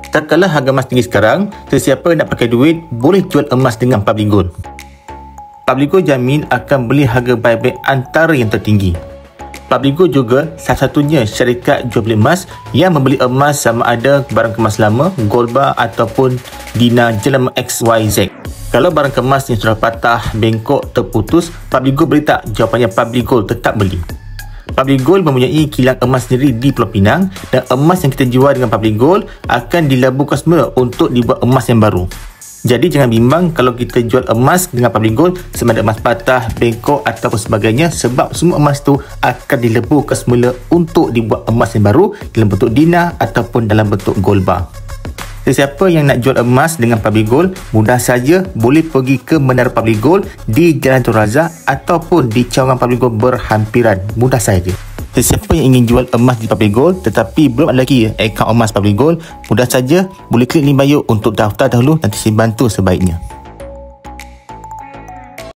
Tak kalah harga emas tinggi sekarang, sesiapa nak pakai duit boleh jual emas dengan Public Gold. Public Gold jamin akan beli harga buyback antara yang tertinggi. Public Gold juga satu-satunya syarikat jual beli emas yang membeli emas sama ada barang kemas lama, gold bar ataupun Dina Jelma XYZ. Kalau barang kemas yang sudah patah, bengkok, terputus, Public Gold beli tak? Jawapannya Public Gold tetap beli. Public Gold mempunyai kilang emas sendiri di Pulau Pinang dan emas yang kita jual dengan Public Gold akan dilaburkan semula untuk dibuat emas yang baru. Jadi jangan bimbang kalau kita jual emas dengan Public Gold sama ada emas patah, bengkok ataupun sebagainya, sebab semua emas tu akan dileburkan semula untuk dibuat emas yang baru dalam bentuk Dina ataupun dalam bentuk gold bar. Sesiapa yang nak jual emas dengan Public Gold, mudah saja boleh pergi ke Menara Public Gold di Jalan Tun Razak ataupun di cawangan Public Gold berhampiran. Mudah saja. Sesiapa yang ingin jual emas di Public Gold tetapi belum ada lagi akaun emas Public Gold, mudah saja boleh klik link bio untuk daftar dahulu, nanti saya bantu sebaiknya.